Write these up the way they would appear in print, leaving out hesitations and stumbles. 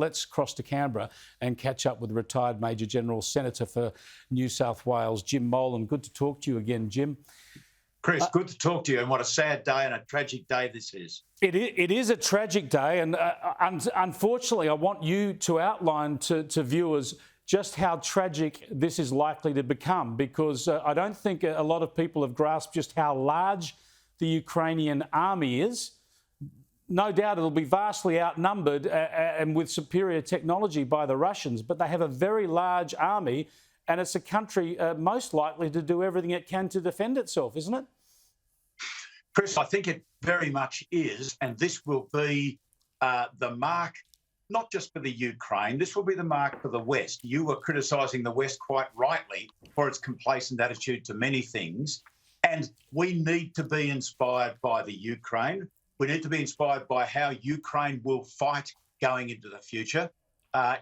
Let's cross to Canberra and catch up with retired Major General Senator for New South Wales, Jim Molan. Good to talk to you again, Jim. Chris, good to talk to you, and what a sad day and a tragic day this is. It is a tragic day, and unfortunately, I want you to outline to viewers just how tragic this is likely to become, because I don't think a lot of people have grasped just how large the Ukrainian army is. No doubt it'll be vastly outnumbered and with superior technology by the Russians, but they have a very large army, and it's a country most likely to do everything it can to defend itself, isn't it? Chris, I think it very much is, and this will be the mark, not just for the Ukraine, this will be the mark for the West. You were criticising the West quite rightly for its complacent attitude to many things, and we need to be inspired by the Ukraine. We need to be inspired by how Ukraine will fight going into the future.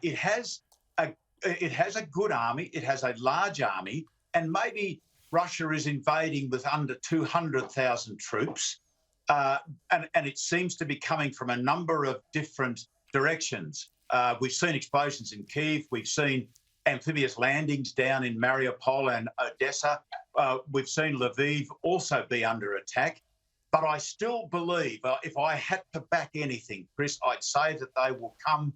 It has a good army. It has a large army, and maybe Russia is invading with under 200,000 troops, and it seems to be coming from a number of different directions. We've seen explosions in Kyiv. We've seen amphibious landings down in Mariupol and Odessa. We've seen Lviv also be under attack. But I still believe, if I had to back anything, Chris, I'd say that they will come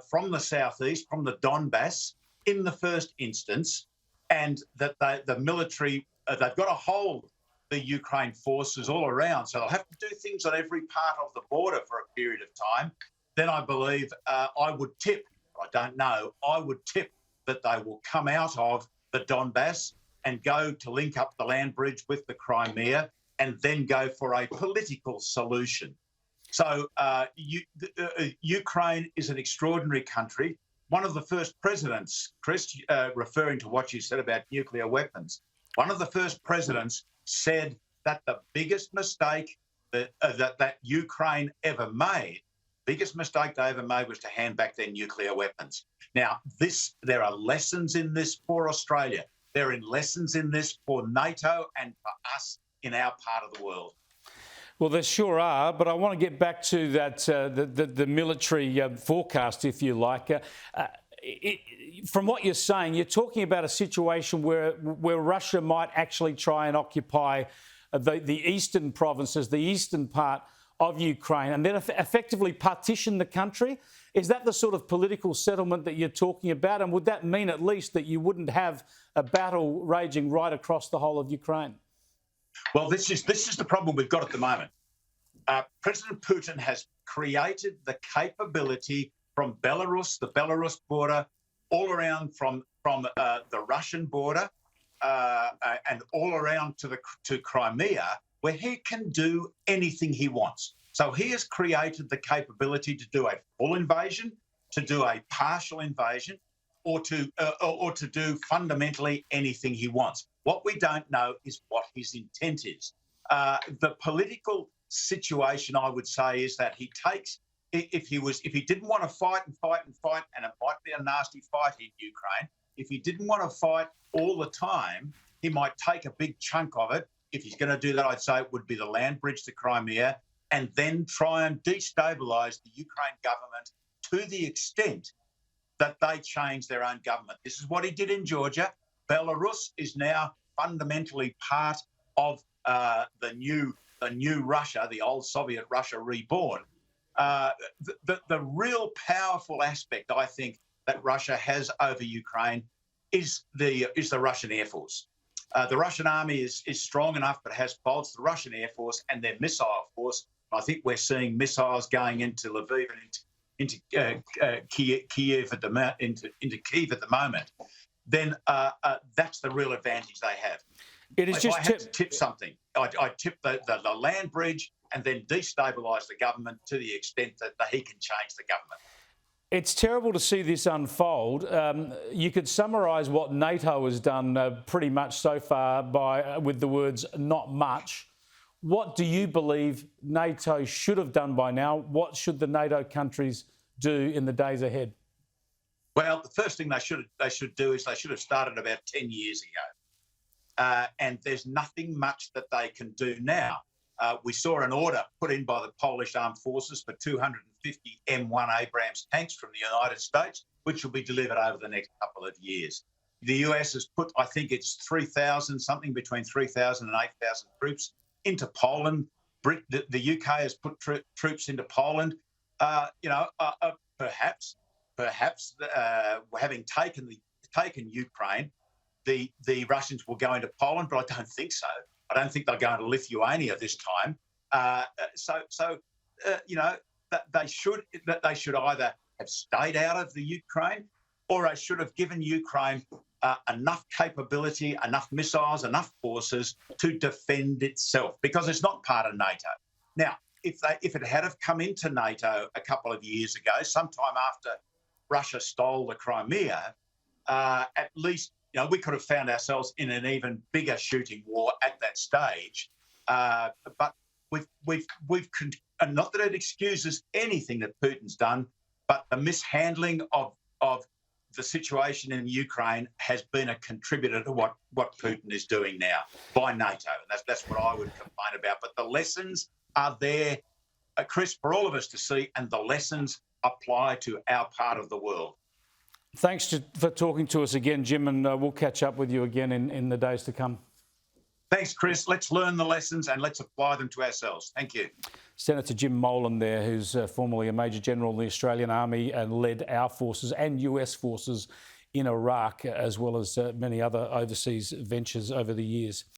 from the southeast, from the Donbass, in the first instance, and that the military, they've got to hold the Ukraine forces all around. So they'll have to do things on every part of the border for a period of time. Then I believe I would tip, I don't know, I would tip that they will come out of the Donbass and go to link up the land bridge with the Crimea, and then go for a political solution. So Ukraine is an extraordinary country. One of the first presidents, Chris, referring to what you said about nuclear weapons, one of the first presidents said that the biggest mistake that Ukraine ever made, biggest mistake they ever made was to hand back their nuclear weapons. Now, there are lessons in this for Australia. There are lessons in this for NATO and for us in our part of the world. Well, there sure are, but I want to get back to that the military forecast, if you like. From what you're saying, you're talking about a situation where Russia might actually try and occupy the eastern provinces, the eastern part of Ukraine, and then effectively partition the country. Is that the sort of political settlement that you're talking about? And would that mean at least that you wouldn't have a battle raging right across the whole of Ukraine? Well, this is the problem we've got at the moment. President Putin has created the capability from Belarus, the Belarus border, all around from the Russian border, and all around to Crimea, where he can do anything he wants. So he has created the capability to do a full invasion, to do a partial invasion, or to do fundamentally anything he wants. What we don't know is what his intent is. The political situation, I would say, is that he takes, if he didn't want to fight, and it might be a nasty fight in Ukraine, if he didn't want to fight all the time, he might take a big chunk of it. If he's going to do that, I'd say it would be the land bridge to Crimea, and then try and destabilise the Ukraine government to the extent that they change their own government. This is what he did in Georgia. Belarus is now fundamentally part of the new Russia, the old Soviet Russia reborn. The real powerful aspect, I think, that Russia has over Ukraine is the Russian Air Force. The Russian army is strong enough, but has faults. The Russian Air Force and their missile force. I think we're seeing missiles going into Lviv and into Kyiv at the moment. Then that's the real advantage they have. It is if just I had to tip something, I'd tip the land bridge and then destabilise the government to the extent that he can change the government. It's terrible to see this unfold. You could summarise what NATO has done pretty much so far with the words "not much." What do you believe NATO should have done by now? What should the NATO countries do in the days ahead? Well, the first thing they should do is they should have started about 10 years ago. And there's nothing much that they can do now. They can do a We saw an order put in by the Polish Armed Forces for 250 M1 Abrams tanks from the United States, which will be delivered over the next couple of years. The US has put, I think it's 3,000, something between 3,000 and 8,000 troops into Poland. The UK has put troops into Poland. Perhaps having taken Ukraine, the Russians will go into Poland, but I don't think so. I don't think they're going to Lithuania this time. They should either have stayed out of the Ukraine, or they should have given Ukraine enough capability, enough missiles, enough forces to defend itself, because it's not part of NATO. Now, if it had have come into NATO a couple of years ago, sometime after Russia stole the Crimea, at least we could have found ourselves in an even bigger shooting war at that stage. But and not that it excuses anything that Putin's done, but the mishandling of the situation in Ukraine has been a contributor to what Putin is doing now by NATO. And that's what I would complain about. But the lessons are there, Chris, for all of us to see, and the lessons apply to our part of the world. Thanks for talking to us again, Jim, and we'll catch up with you again in the days to come. Thanks, Chris. Let's learn the lessons and let's apply them to ourselves. Thank you. Senator Jim Molan there, who's formerly a Major General in the Australian Army and led our forces and US forces in Iraq, as well as many other overseas ventures over the years.